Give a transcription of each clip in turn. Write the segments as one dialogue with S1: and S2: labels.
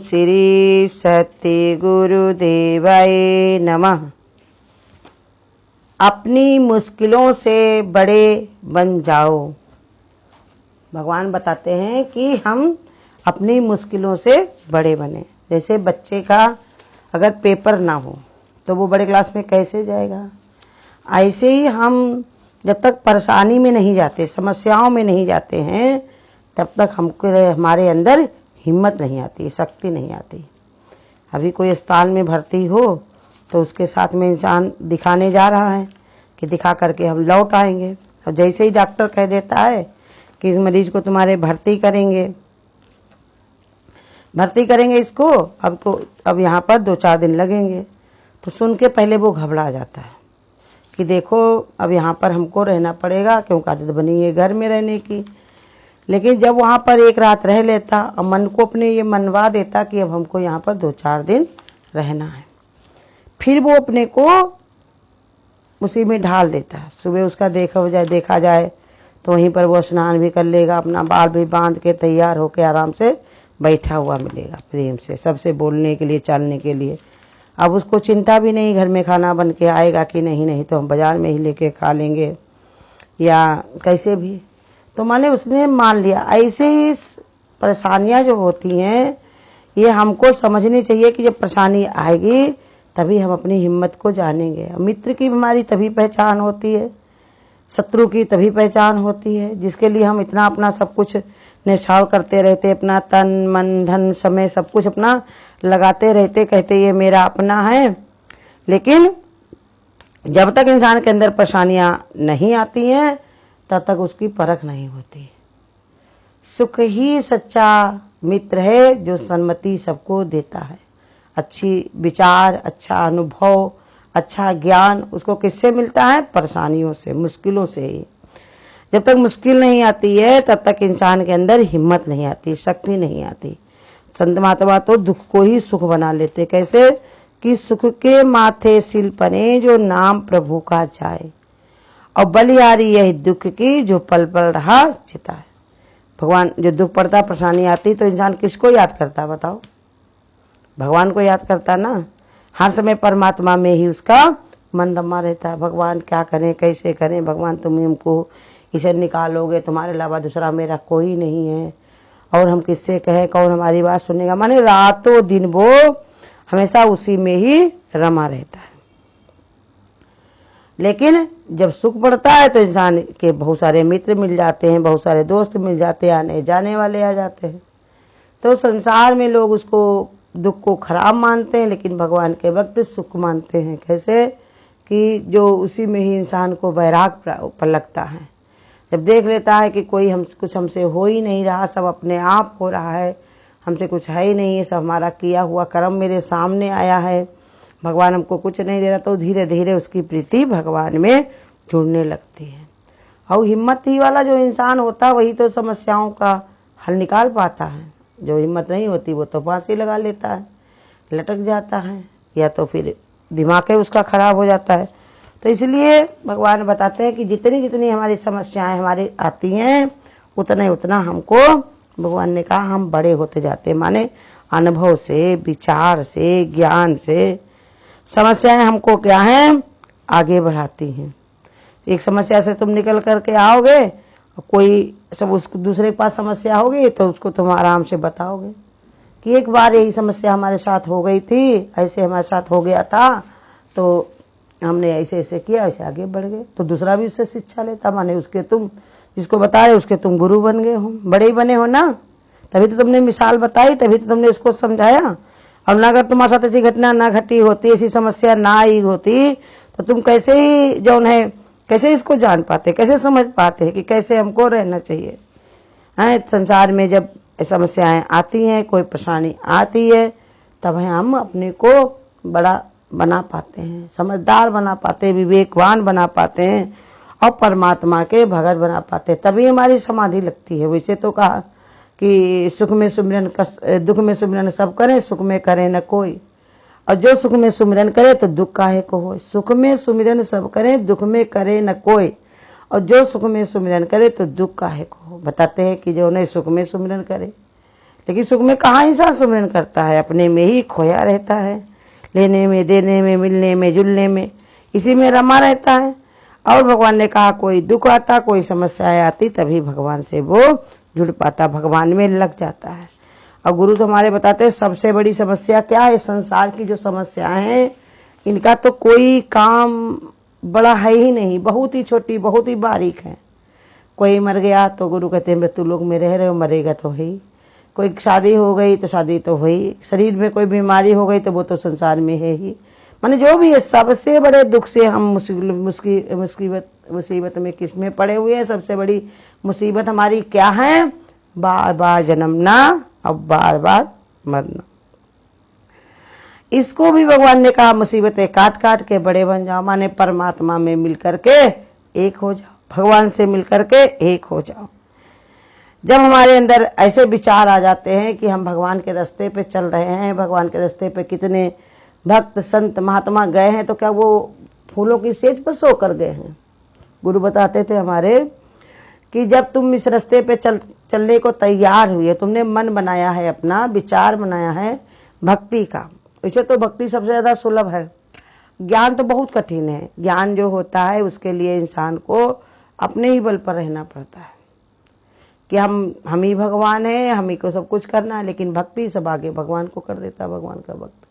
S1: श्री सत्य गुरुदेवाय नमः। अपनी मुश्किलों से बड़े बन जाओ। भगवान बताते हैं कि हम अपनी मुश्किलों से बड़े बने। जैसे बच्चे का अगर पेपर ना हो तो वो बड़े क्लास में कैसे जाएगा, ऐसे ही हम जब तक परेशानी में नहीं जाते, समस्याओं में नहीं जाते हैं, तब तक हमको हमारे अंदर हिम्मत नहीं आती, शक्ति नहीं आती। अभी कोई अस्पताल में भर्ती हो तो उसके साथ में इंसान दिखाने जा रहा है कि दिखा करके हम लौट आएंगे, और जैसे ही डॉक्टर कह देता है कि इस मरीज को तुम्हारे भर्ती करेंगे इसको, अब यहाँ पर 2-4 दिन लगेंगे, तो सुन के पहले वो घबरा जाता है कि देखो अब यहाँ पर हमको रहना पड़ेगा, क्योंकि आदत बनी है घर में रहने की। लेकिन जब वहाँ पर एक रात रह लेता और मन को अपने ये मनवा देता कि अब हमको यहाँ पर 2-4 दिन रहना है, फिर वो अपने को उसी में ढाल देता है। सुबह उसका देखा जाए तो वहीं पर वो स्नान भी कर लेगा, अपना बाल भी बांध के तैयार होकर आराम से बैठा हुआ मिलेगा, प्रेम से सबसे बोलने के लिए, चलने के लिए। अब उसको चिंता भी नहीं घर में खाना बन के आएगा कि नहीं तो हम बाजार में ही लेके खा लेंगे या कैसे भी। तो माने उसने मान लिया। ऐसे ही परेशानियां जो होती हैं ये हमको समझनी चाहिए कि जब परेशानी आएगी तभी हम अपनी हिम्मत को जानेंगे। मित्र की हमारी तभी पहचान होती है, शत्रु की तभी पहचान होती है, जिसके लिए हम इतना अपना सब कुछ न्यौछावर करते रहते, अपना तन मन धन समय सब कुछ अपना लगाते रहते, कहते ये मेरा अपना है। लेकिन जब तक इंसान के अंदर परेशानियां नहीं आती हैं तब तक उसकी परख नहीं होती। सुख ही सच्चा मित्र है जो सन्मति सबको देता है। अच्छी विचार, अच्छा अनुभव, अच्छा ज्ञान उसको किससे मिलता है? परेशानियों से, मुश्किलों से ही। जब तक मुश्किल नहीं आती है तब तक इंसान के अंदर हिम्मत नहीं आती, शक्ति नहीं आती। संत महात्मा तो दुख को ही सुख बना लेते। कैसे? कि सुख के माथे सिल पने जो नाम प्रभु का जाए, और बलिहारी यही दुख की जो पल पल रहा चिता है। भगवान जो दुख पड़ता, परेशानी आती तो इंसान किसको याद करता बताओ? भगवान को याद करता ना। हर समय परमात्मा में ही उसका मन रमा रहता है। भगवान क्या करें, कैसे करें, भगवान तुम हमको इसे निकालोगे, तुम्हारे अलावा दूसरा मेरा कोई नहीं है, और हम किससे कहें, कौन हमारी बात सुनेगा। माने रातों दिन वो हमेशा उसी में ही रमा रहता है। लेकिन जब सुख पड़ता है तो इंसान के बहुत सारे मित्र मिल जाते हैं, बहुत सारे दोस्त मिल जाते हैं, आने जाने वाले आ जाते हैं। तो संसार में लोग उसको दुख को खराब मानते हैं, लेकिन भगवान के वक्त सुख मानते हैं। कैसे? कि जो उसी में ही इंसान को वैराग पलकता है। जब देख लेता है कि कोई कुछ हमसे हो ही नहीं रहा, सब अपने आप हो रहा है, हमसे कुछ है ही नहीं है, सब हमारा किया हुआ कर्म मेरे सामने आया है, भगवान हमको कुछ नहीं दे रहा, तो धीरे धीरे उसकी प्रीति भगवान में जुड़ने लगती है। और हिम्मत ही वाला जो इंसान होता है वही तो समस्याओं का हल निकाल पाता है। जो हिम्मत नहीं होती वो तो फांसी लगा लेता है, लटक जाता है, या तो फिर दिमाग उसका खराब हो जाता है। तो इसलिए भगवान बताते हैं कि जितनी जितनी हमारी समस्याएं हमारी आती हैं उतना हमको, भगवान ने कहा, हम बड़े होते जाते हैं। माने अनुभव से, विचार से, ज्ञान से समस्याएं हमको क्या हैं? आगे बढ़ाती हैं। एक समस्या से तुम निकल करके आओगे, कोई सब उसको दूसरे के पास समस्या होगी तो उसको तुम आराम से बताओगे कि एक बार यही समस्या हमारे साथ हो गई थी, ऐसे हमारे साथ हो गया था, तो हमने ऐसे ऐसे किया, ऐसे आगे बढ़ गए। तो दूसरा भी उससे शिक्षा लेता। माने उसके तुम जिसको बताए उसके तुम गुरु बन गए हो, बड़े ही बने हो ना, तभी तो तुमने मिसाल बताई, तभी तो तुमने उसको समझाया। और ना अगर तुम्हारे साथ ऐसी घटना ना घटी होती, ऐसी समस्या ना आई होती, तो तुम कैसे ही जौन है, कैसे इसको जान पाते, कैसे समझ पाते कि कैसे हमको रहना चाहिए। संसार में जब समस्याएं आती हैं, कोई परेशानी आती है, तब हम अपने को बड़ा बना पाते हैं, समझदार बना पाते हैं, विवेकवान बना पाते हैं, और परमात्मा के भगत बना पाते हैं। तभी हमारी समाधि लगती है। वैसे तो कहा कि सुख में सुमिरन दुख में सुमिरन सब करें, सुख में करे न कोई, और जो सुख में सुमिरन करे तो दुख काहे को होए। सुख में सुमिरन सब करें, दुख में करे न कोई, और जो सुख में सुमिरन करे तो दुख काहे को हो। बताते हैं कि जो नहीं सुख में सुमिरन करे, लेकिन सुख में कहाँ इंसान सुमिरन करता है, अपने में ही खोया रहता है, लेने में, देने में, मिलने में, जुलने में, इसी में रमा रहता है। और भगवान ने कहा कोई दुख आता, कोई समस्याएं आती, तभी भगवान से वो जुड़ पाता, भगवान में लग जाता है। और गुरु तो हमारे बताते हैं सबसे बड़ी समस्या क्या है, संसार की जो समस्याएं हैं इनका तो कोई काम बड़ा है ही नहीं, बहुत ही छोटी, बहुत ही बारीक है। कोई मर गया तो गुरु कहते हैं मृत्यु लोक में रह रहे हो, मरेगा तो है ही। कोई शादी हो गई तो शादी तो हुई, शरीर में कोई बीमारी हो गई तो वो तो संसार में है ही। माने जो भी है, सबसे बड़े दुख से हम मुसीबत में किस में पड़े हुए हैं। सबसे बड़ी मुसीबत हमारी क्या है, बार बार जन्मना और बार बार मरना। इसको भी भगवान ने कहा मुसीबतें काट काट के बड़े बन जाओ, माने परमात्मा में मिल करके एक हो जाओ, भगवान से मिल करके एक हो जाओ। जब हमारे अंदर ऐसे विचार आ जाते हैं कि हम भगवान के रास्ते पे चल रहे हैं, भगवान के रास्ते पे कितने भक्त संत महात्मा गए हैं, तो क्या वो फूलों की सेज पर सो कर गए हैं। गुरु बताते थे हमारे कि जब तुम इस रास्ते पे चलने को तैयार हुए, तुमने मन बनाया है, अपना विचार बनाया है भक्ति का, वैसे तो भक्ति सबसे ज्यादा सुलभ है, ज्ञान तो बहुत कठिन है। ज्ञान जो होता है उसके लिए इंसान को अपने ही बल पर रहना पड़ता है कि हम ही भगवान है, हम ही को सब कुछ करना है। लेकिन भक्ति सब आगे भगवान को कर देता है। भगवान का भक्त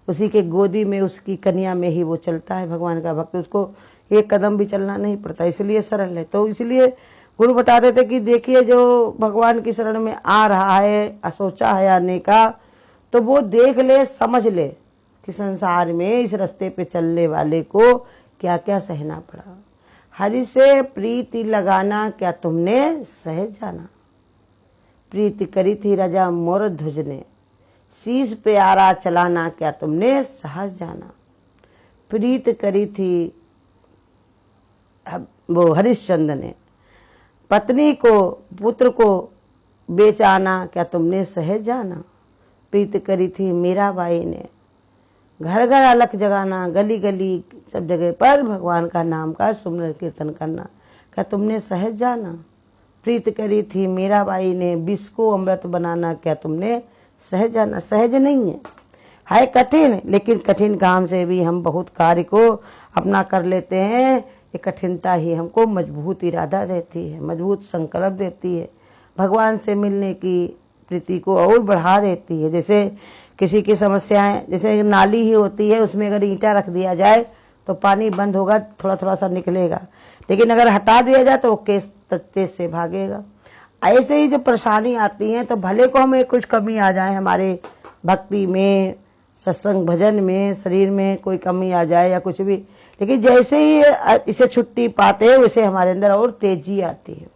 S1: उसी के गोदी में, उसकी कन्या में ही वो चलता है। भगवान का भक्त, उसको एक कदम भी चलना नहीं पड़ता, इसलिए सरल है। तो इसलिए गुरु बताते थे कि देखिए जो भगवान की शरण में आ रहा है, सोचा है आने का, तो वो देख ले, समझ ले कि संसार में इस रास्ते पे चलने वाले को क्या क्या सहना पड़ा। हरि से प्रीति लगाना क्या तुमने सहज जाना, प्रीति करी थी राजा मोर ध्वज ने, शीश पे आरा चलाना क्या तुमने सहज जाना। प्रीत करी थी वो हरिश्चंद्र ने, पत्नी को, पुत्र को बेचाना क्या तुमने सहज जाना। प्रीत करी थी मीराबाई ने, घर घर अलख जगाना, गली गली सब जगह पर भगवान का नाम का सुमरन कीर्तन करना क्या तुमने सहज जाना। प्रीत करी थी मीराबाई ने, विष को अमृत बनाना क्या तुमने सहज जाना। सहज नहीं है कठिन, लेकिन कठिन काम से भी हम बहुत कार्य को अपना कर लेते हैं। ये कठिनता ही हमको मजबूत इरादा देती है, मजबूत संकल्प देती है, भगवान से मिलने की प्रीति को और बढ़ा देती है। जैसे किसी की समस्याएं, जैसे नाली ही होती है, उसमें अगर ईंटा रख दिया जाए तो पानी बंद होगा, थोड़ा थोड़ा सा निकलेगा, लेकिन अगर हटा दिया जाए तो वो तेज से भागेगा। ऐसे ही जो परेशानी आती है, तो भले को हमें कुछ कमी आ जाए हमारे भक्ति में, सत्संग भजन में, शरीर में कोई कमी आ जाए या कुछ भी, लेकिन जैसे ही इसे छुट्टी पाते हैं वैसे हमारे अंदर और तेजी आती है।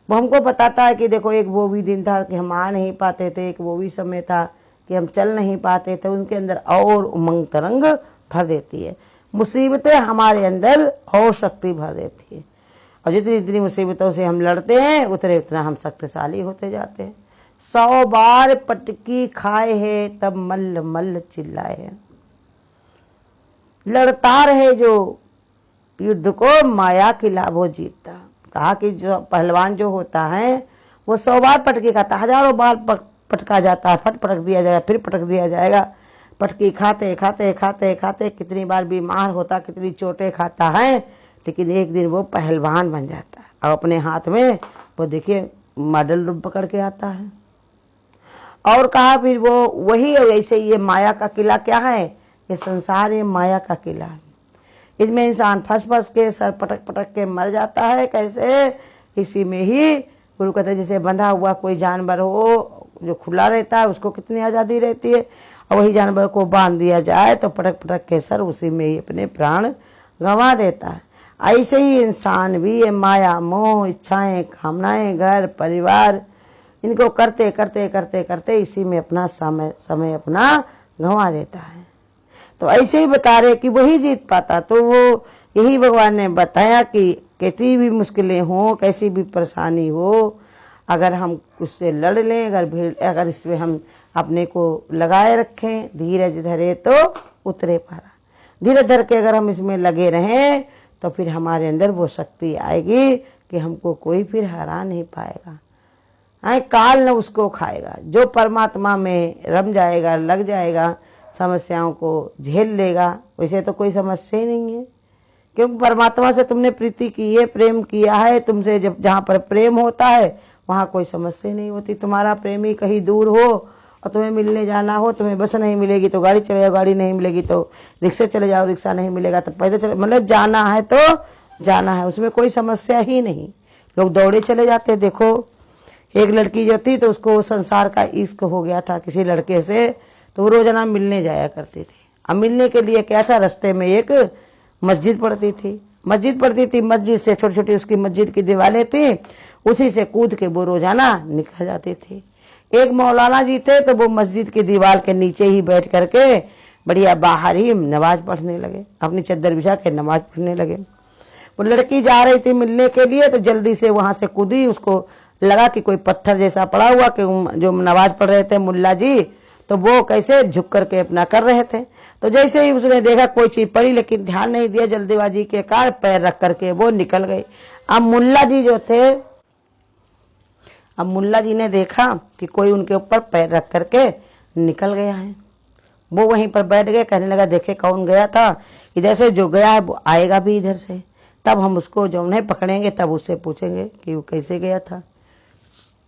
S1: वो हमको बताता है कि देखो एक वो भी दिन था कि हम आ नहीं पाते थे, एक वो भी समय था कि हम चल नहीं पाते थे, उनके अंदर और उमंग तरंग भर देती है। मुसीबतें हमारे अंदर और शक्ति भर देती है, और जितनी जितनी मुसीबतों से हम लड़ते हैं उतने उतना हम शक्तिशाली होते जाते हैं। 100 बार पटकी खाए है तब मल्ल मल्ल चिल्लाए है। लड़ता रहे जो युद्ध को, माया की लाभो जीतता। कहा कि जो पहलवान जो होता है वो 100 बार पटकी खाता, हजारों बार पटका जाता है, फट पटक दिया जाएगा, फिर पटक दिया जाएगा, पटकी खाते खाते खाते खाते कितनी बार बीमार होता, कितनी चोटें खाता है, लेकिन एक दिन वो पहलवान बन जाता है और अपने हाथ में वो देखिए मेडल पकड़ के आता है। और कहा फिर वो वही वैसे ये माया का किला क्या है, ये संसार ये माया का किला है, इसमें इंसान फंस फंस के सर पटक पटक के मर जाता है। कैसे, इसी में ही गुरु कहते हैं जैसे बंधा हुआ कोई जानवर हो जो खुला रहता है, उसको कितनी आज़ादी रहती है, और वही जानवर को बांध दिया जाए तो पटक पटक के सर उसी में ही अपने प्राण गंवा देता है। ऐसे ही इंसान भी ये माया मोह इच्छाएं कामनाएं घर परिवार इनको करते करते करते करते इसी में अपना समय अपना गंवा देता है। तो ऐसे ही बता रहे कि वही जीत पाता। तो वो यही भगवान ने बताया कि कैसी भी मुश्किलें हो, कैसी भी परेशानी हो, अगर हम उससे लड़ लें, अगर इसमें हम अपने को लगाए रखें, धीरज धरे तो उतरे पारा, धीरज धर के अगर हम इसमें लगे रहें तो फिर हमारे अंदर वो शक्ति आएगी कि हमको कोई फिर हरा नहीं पाएगा। काल न उसको खाएगा। जो परमात्मा में रम जाएगा, लग जाएगा, समस्याओं को झेल लेगा, वैसे तो कोई समस्या ही नहीं है, क्योंकि परमात्मा से तुमने प्रीति की है, प्रेम किया है। तुमसे जब जहाँ पर प्रेम होता है वहाँ कोई समस्या नहीं होती। तुम्हारा प्रेमी कहीं दूर हो और तुम्हें मिलने जाना हो, तुम्हें बस नहीं मिलेगी तो गाड़ी चले जाओ, गाड़ी नहीं मिलेगी तो रिक्शे चले जाओ, रिक्शा नहीं मिलेगा तो पैदल चले, मतलब जाना है तो जाना है, उसमें कोई समस्या ही नहीं। लोग दौड़े चले जाते। देखो एक लड़की जो थी तो उसको संसार का इश्क हो गया था किसी लड़के से, तो वो रोजाना मिलने जाया करती थी। अब मिलने के लिए क्या था, रास्ते में एक मस्जिद पड़ती थी, मस्जिद से छोटी छोटी उसकी मस्जिद की दीवारें थी, उसी से कूद के वो रोजाना निकल जाती थी। एक मौलाना जी थे तो वो मस्जिद की दीवार के नीचे ही बैठ करके बढ़िया बाहर ही नमाज पढ़ने लगे, अपनी चद्दर बिछा के नमाज पढ़ने लगे। वो लड़की जा रही थी मिलने के लिए तो जल्दी से वहां से कूदी, उसको लगा कि कोई पत्थर जैसा पड़ा हुआ कि जो नमाज पढ़ रहे थे मुल्ला जी, तो वो कैसे झुक करके अपना कर रहे थे। तो जैसे ही उसने देखा कोई चीज पड़ी, लेकिन ध्यान नहीं दिया, जल्दीबाजी के कारण पैर रख करके वो निकल गई। अब मुल्ला जी ने देखा कि कोई उनके ऊपर पैर रख करके निकल गया है। वो वहीं पर बैठ गए, कहने लगा देखे कौन गया था, इधर से जो गया है वो आएगा भी इधर से, तब हम उसको जो उन्हें पकड़ेंगे तब उससे पूछेंगे कि वो कैसे गया था।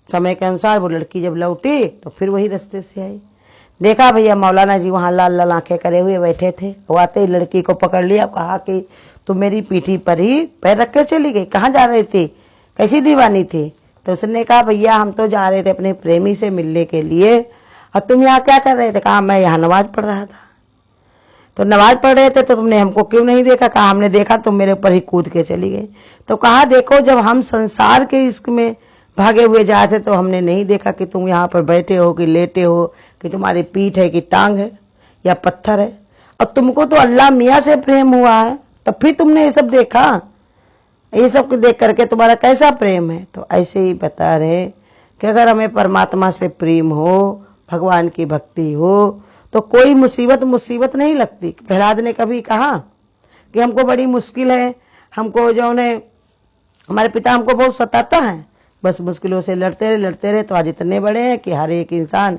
S1: समय के अनुसार वो लड़की जब लौटी तो फिर वही रास्ते से आई। देखा भैया मौलाना जी वहां लाल लाल आंखें करे हुए बैठे थे। वो आते ही लड़की को पकड़ लिया, कहा कि तुम मेरी पीठी पर ही पैर रख कर चली गई, कहाँ जा रही थी, कैसी दीवानी थी। तो उसने कहा भैया हम तो जा रहे थे अपने प्रेमी से मिलने के लिए, और तुम यहाँ क्या कर रहे थे। कहा मैं यहाँ नमाज पढ़ रहा था। तो नमाज पढ़ रहे थे तो तुमने हमको क्यों नहीं देखा। कहा हमने देखा, तुम मेरे ऊपर ही कूद के चली गई। तो कहा देखो जब हम संसार के इश्क में भागे हुए जाए थे तो हमने नहीं देखा कि तुम यहाँ पर बैठे हो कि लेटे हो, कि तुम्हारी पीठ है कि टांग है या पत्थर है। और तुमको तो अल्लाह मियाँ से प्रेम हुआ है, तो फिर तुमने ये सब देखा, ये सब देख करके तुम्हारा कैसा प्रेम है। तो ऐसे ही बता रहे कि अगर हमें परमात्मा से प्रेम हो, भगवान की भक्ति हो, तो कोई मुसीबत नहीं लगती। प्रहलाद ने कभी कहा कि हमको बड़ी मुश्किल है, हमको जो है हमारे पिता हमको बहुत सताता है, बस मुश्किलों से लड़ते रहे तो आज इतने बड़े हैं कि हर एक इंसान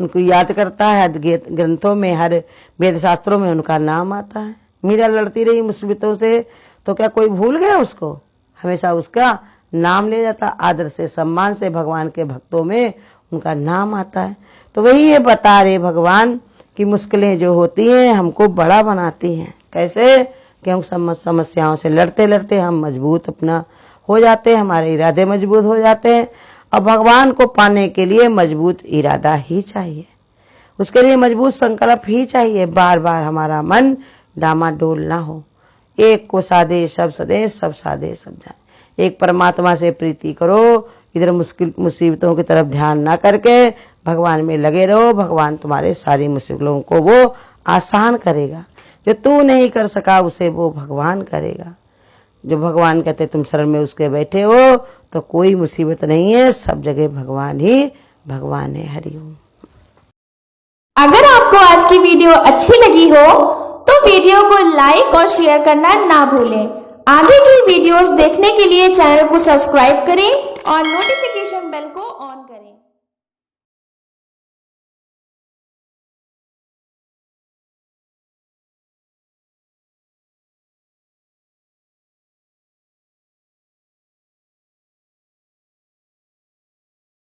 S1: उनको याद करता है, ग्रंथों में, हर वेद शास्त्रों में उनका नाम आता है। मीरा लड़ती रही मुसीबतों से तो क्या कोई भूल गया उसको, हमेशा उसका नाम ले जाता, आदर से सम्मान से भगवान के भक्तों में उनका नाम आता है। तो वही ये बता रहे भगवान कि मुश्किलें जो होती हैं हमको बड़ा बनाती हैं। कैसे कि हम समस्याओं से लड़ते लड़ते हम मजबूत अपना हो जाते हैं, हमारे इरादे मजबूत हो जाते हैं। और भगवान को पाने के लिए मजबूत इरादा ही चाहिए, उसके लिए मजबूत संकल्प ही चाहिए। बार बार हमारा मन डामाडोल ना हो। एक को साधे सब सदे, सब साधे सब जाने। एक परमात्मा से प्रीति करो, इधर मुसीबतों की तरफ ध्यान ना करके भगवान में लगे रहो। भगवान तुम्हारे सारी मुसीबतों को वो आसान करेगा। जो तू नहीं कर सका उसे वो भगवान करेगा। जो भगवान कहते तुम शरण में उसके बैठे हो तो कोई मुसीबत नहीं है, सब जगह भगवान ही भगवान है। हरिओम।
S2: अगर आपको आज की वीडियो अच्छी लगी हो तो वीडियो को लाइक और शेयर करना ना भूलें। आगे की वीडियोस देखने के लिए चैनल को सब्सक्राइब करें और नोटिफिकेशन बेल को ऑन